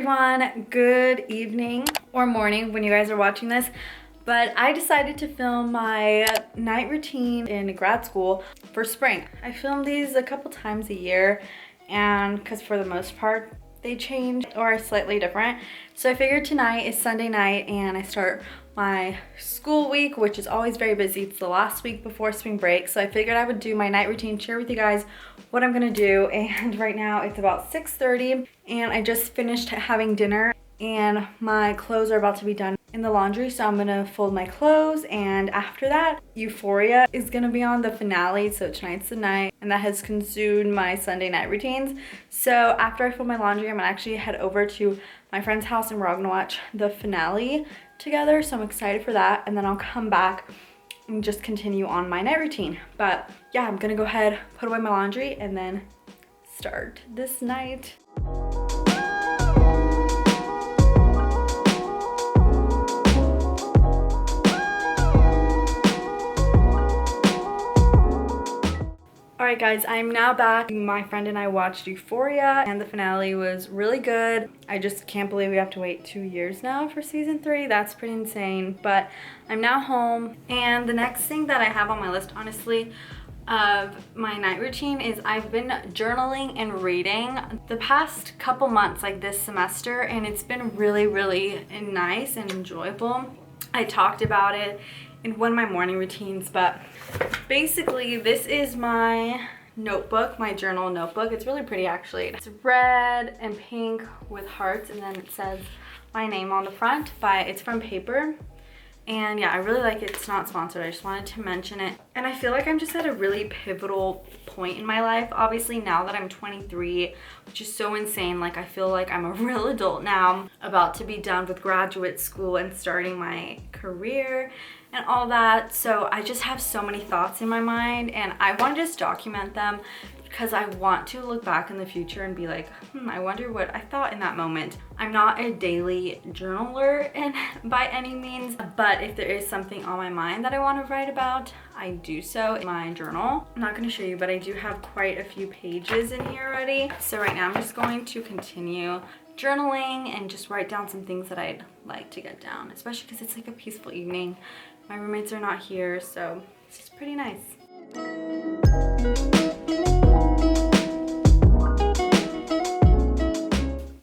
everyone, good evening or morning when you guys are watching this, but I decided to film my night routine in grad school for spring. I film these a couple times a year, and because for the most part they change or are slightly different. So I figured tonight is Sunday night and I start my school week, which is always very busy. It's the last week before spring break, so I figured I would do my night routine, share with you guys what I'm gonna do. And right now it's about 6:30 and I just finished having dinner and my clothes are about to be done in the laundry, so I'm gonna fold my clothes, and after that Euphoria is gonna be on, the finale. So tonight's the night, and that has consumed my Sunday night routines. So after I fold my laundry, I'm gonna actually head over to my friend's house and we're all gonna watch the finale together, so I'm excited for that, and then I'll come back and just continue on my night routine. But yeah, I'm gonna go ahead, put away my laundry, and then start this night. Alright guys, I'm now back. My friend and I watched Euphoria and the finale was really good. I just can't believe we have to wait 2 years now for season 3. That's pretty insane. But I'm now home, and the next thing that I have on my list, honestly, of my night routine is I've been journaling and reading the past couple months, like this semester, and it's been really nice and enjoyable. I talked about it in one of my morning routines, but basically this is my notebook, my journal notebook. It's really pretty actually. It's red and pink with hearts, and then it says my name on the front, but it's from paper. And yeah, I really like it. It's not sponsored, I just wanted to mention it. And I feel like I'm just at a really pivotal point in my life. Obviously now that I'm 23, which is so insane. Like I feel like I'm a real adult now, about to be done with graduate school and starting my career and all that. So I just have so many thoughts in my mind, and I want to just document them because I want to look back in the future and be like, I wonder what I thought in that moment. I'm not a daily journaler by any means, but if there is something on my mind that I want to write about, I do so in my journal. I'm not going to show you, but I do have quite a few pages in here already. So right now I'm just going to continue journaling and just write down some things that I'd like to get down, especially because it's like a peaceful evening. My roommates are not here, so it's just pretty nice.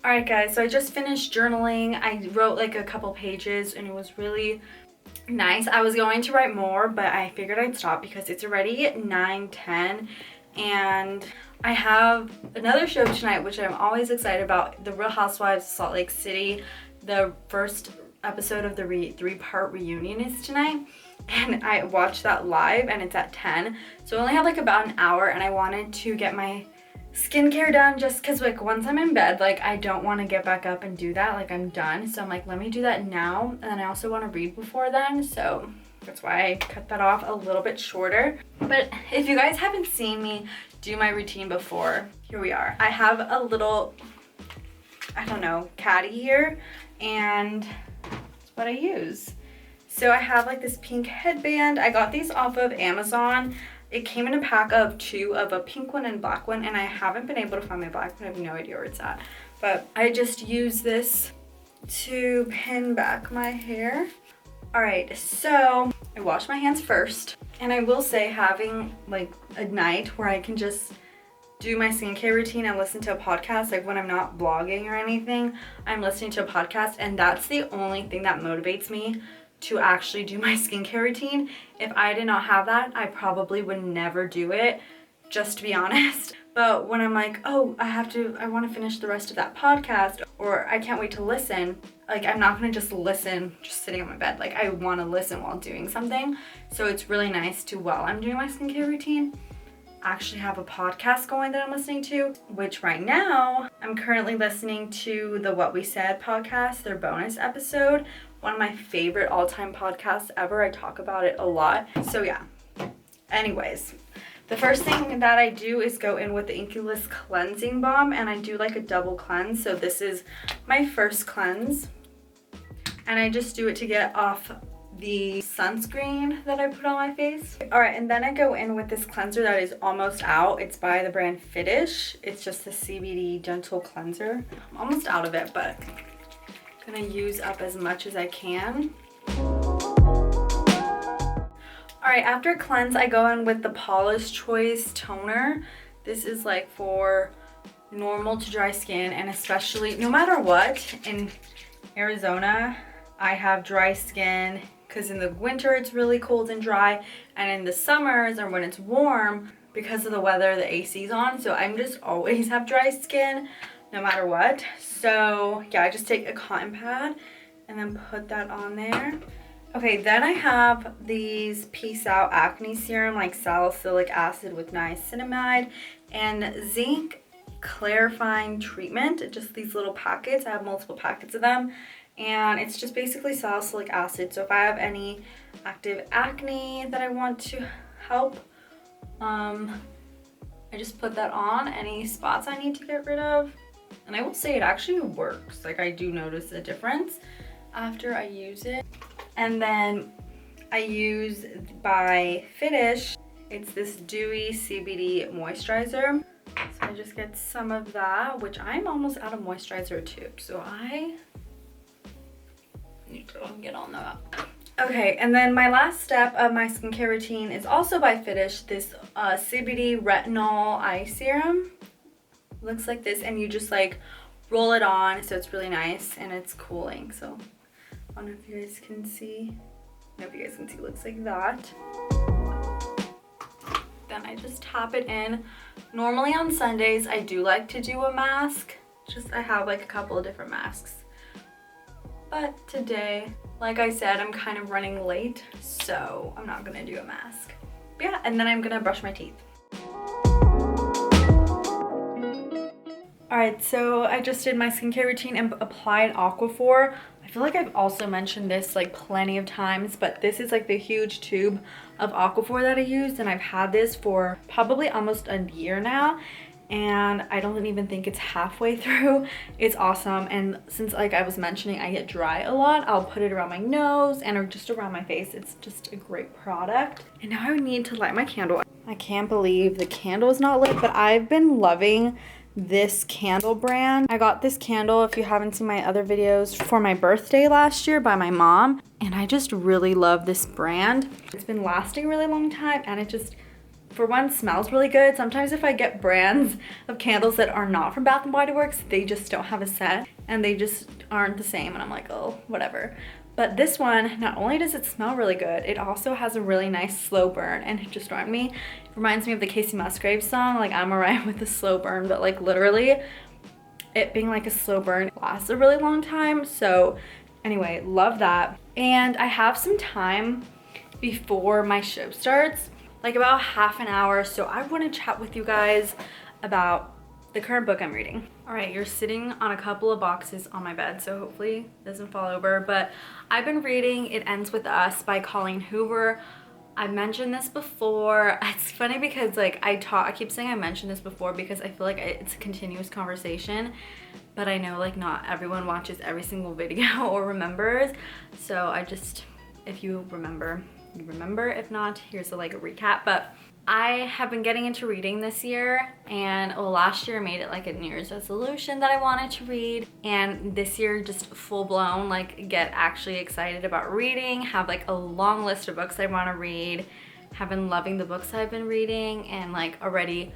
Alright guys, so I just finished journaling. I wrote like a couple pages and it was really nice. I was going to write more, but I figured I'd stop because it's already 9:10 and I have another show tonight, which I'm always excited about, The Real Housewives of Salt Lake City. The first episode of the three-part reunion is tonight, and I watched that live and it's at 10. So I only have like about an hour, and I wanted to get my skincare done just because like once I'm in bed, like I don't want to get back up and do that. Like I'm done, so I'm like, let me do that now. And then I also want to read before then, so that's why I cut that off a little bit shorter. But if you guys haven't seen me do my routine before, here we are. I have a little, I don't know, caddy here, and that's what I use. So I have like this pink headband. I got these off of Amazon. It came in a pack of 2, of a pink one and black one, and I haven't been able to find my black one. I have no idea where it's at. But I just use this to pin back my hair. All right, so I wash my hands first. And I will say, having like a night where I can just do my skincare routine and listen to a podcast, like when I'm not vlogging or anything, I'm listening to a podcast, and that's the only thing that motivates me to actually do my skincare routine. If I did not have that, I probably would never do it, just to be honest. But when I'm like, oh, I want to finish the rest of that podcast, or I can't wait to listen, like I'm not gonna just listen just sitting on my bed. Like I want to listen while doing something. So it's really nice to, while I'm doing my skincare routine, actually have a podcast going that I'm listening to, which right now I'm currently listening to the What We Said podcast, their bonus episode. One of my favorite all-time podcasts ever. I talk about it a lot. So yeah. Anyways, the first thing that I do is go in with the Inculus cleansing balm, and I do like a double cleanse. So this is my first cleanse, and I just do it to get off the sunscreen that I put on my face. All right, and then I go in with this cleanser that is almost out. It's by the brand Fitish. It's just the CBD gentle cleanser. I'm almost out of it, but I'm gonna use up as much as I can. All right, after cleanse, I go in with the Paula's Choice toner. This is like for normal to dry skin, and especially no matter what, in Arizona, I have dry skin because in the winter it's really cold and dry, and in the summers or when it's warm, because of the weather, the AC's on, so I'm just always have dry skin no matter what. So yeah, I just take a cotton pad and then put that on there. Okay, then I have these Peace Out Acne Serum, like salicylic acid with niacinamide and zinc clarifying treatment. Just these little packets. I have multiple packets of them, and it's just basically salicylic acid. So if I have any active acne that I want to help, I just put that on any spots I need to get rid of. And I will say it actually works. Like, I do notice a difference after I use it. And then I use by Fitish, it's this dewy CBD moisturizer. So I just get some of that, which I'm almost out of moisturizer too. So I need to get on that. Okay, and then my last step of my skincare routine is also by Fitish, this CBD retinol eye serum. Looks like this, and you just like roll it on, so it's really nice and it's cooling. So I don't know if you guys can see. I hope you guys can see. It looks like that. Then I just tap it in. Normally on Sundays, I do like to do a mask. I have like a couple of different masks. But today, like I said, I'm kind of running late, so I'm not gonna do a mask. But yeah, and then I'm gonna brush my teeth. Alright, so I just did my skincare routine and applied Aquaphor. I feel like I've also mentioned this like plenty of times, but this is like the huge tube of Aquaphor that I used, and I've had this for probably almost a year now, and I don't even think it's halfway through. It's awesome, and since like I was mentioning I get dry a lot, I'll put it around my nose and just around my face. It's just a great product. And now I need to light my candle. I can't believe the candle is not lit, but I've been loving this candle brand. I got this candle, if you haven't seen my other videos, for my birthday last year by my mom, and I just really love this brand. It's been lasting a really long time, and it just, for one, smells really good. Sometimes if I get brands of candles that are not from Bath & Body Works, they just don't have a scent and they just aren't the same, and I'm like, oh, whatever. But this one, not only does it smell really good, it also has a really nice slow burn, and it just reminds me of the Casey Musgraves song, like I'm alright with the slow burn, but like literally it being like a slow burn lasts a really long time. So anyway, love that. And I have some time before my show starts, like about half an hour, so I want to chat with you guys about the current book I'm reading. All right, you're sitting on a couple of boxes on my bed, so hopefully it doesn't fall over, but I've been reading It Ends With Us by Colleen Hoover. I've mentioned this before. It's funny because like I keep saying I mentioned this before because I feel like it's a continuous conversation, but I know like not everyone watches every single video or remembers. So I just, if you remember, you remember. If not, here's a recap. But I have been getting into reading this year, and last year I made it like a New Year's resolution that I wanted to read, and this year just full blown get actually excited about reading, have like a long list of books I want to read, have been loving the books I've been reading, and like already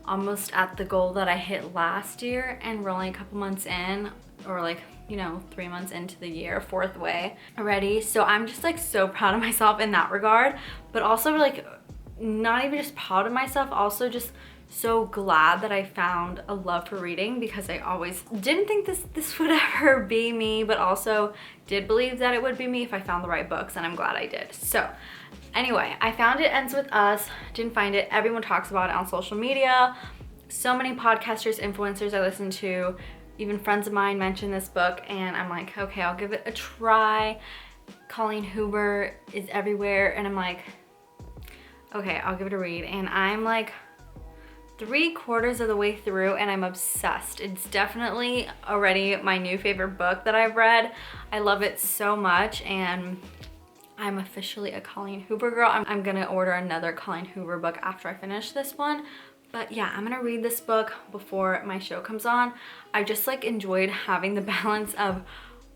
almost at the goal that I hit last year, and we're only a couple months in, or 3 months into the year, fourth way already. So I'm just like so proud of myself in that regard, but also not even just proud of myself, also just so glad that I found a love for reading, because I always didn't think this would ever be me, but also did believe that it would be me if I found the right books, and I'm glad I did. So anyway, I found It Ends With Us, didn't find it. Everyone talks about it on social media. So many podcasters, influencers I listen to, even friends of mine mention this book, and I'm like, okay, I'll give it a try. Colleen Hoover is everywhere, and I'm like, okay, I'll give it a read. And I'm like 3/4 of the way through, and I'm obsessed. It's definitely already my new favorite book that I've read. I love it so much, and I'm officially a Colleen Hoover girl. I'm gonna order another Colleen Hoover book after I finish this one. But yeah, I'm gonna read this book before my show comes on. I just like enjoyed having the balance of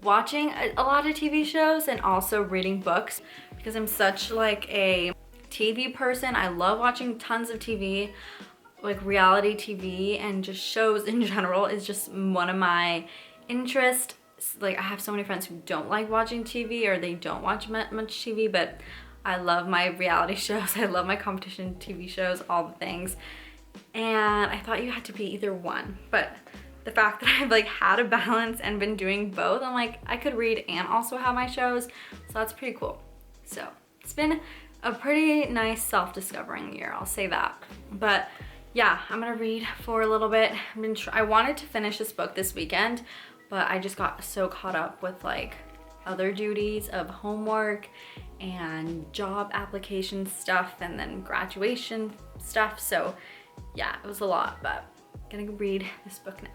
watching a lot of TV shows and also reading books because I'm such like a TV person. I love watching tons of TV, like reality TV, and just shows in general is just one of my interests. Like I have so many friends who don't like watching TV or they don't watch much TV, but I love my reality shows. I love my competition TV shows, all the things. And I thought you had to be either one, but the fact that I've like had a balance and been doing both, I'm like, I could read and also have my shows. So that's pretty cool. So it's been a pretty nice self-discovering year, I'll say that. But yeah, I'm gonna read for a little bit. I wanted to finish this book this weekend, but I just got so caught up with like other duties of homework and job application stuff and then graduation stuff. So yeah, it was a lot, but I'm gonna read this book now.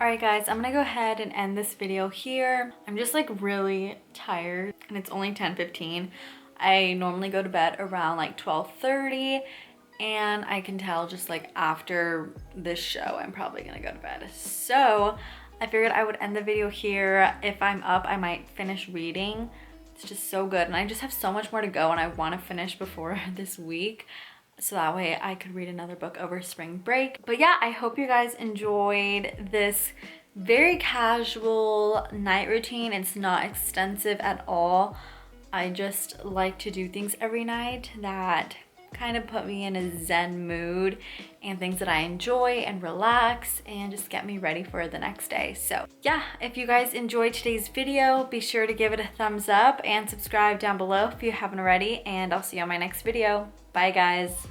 Alright guys, I'm gonna go ahead and end this video here. I'm just like really tired and it's only 10:15. I normally go to bed around like 12:30 and I can tell just like after this show I'm probably gonna go to bed. So I figured I would end the video here. If I'm up, I might finish reading. It's just so good and I just have so much more to go and I want to finish before this week, so that way I could read another book over spring break. But yeah, I hope you guys enjoyed this very casual night routine. It's not extensive at all. I just like to do things every night that kind of put me in a zen mood and things that I enjoy and relax and just get me ready for the next day. So yeah, if you guys enjoyed today's video, be sure to give it a thumbs up and subscribe down below if you haven't already, and I'll see you on my next video. Bye guys.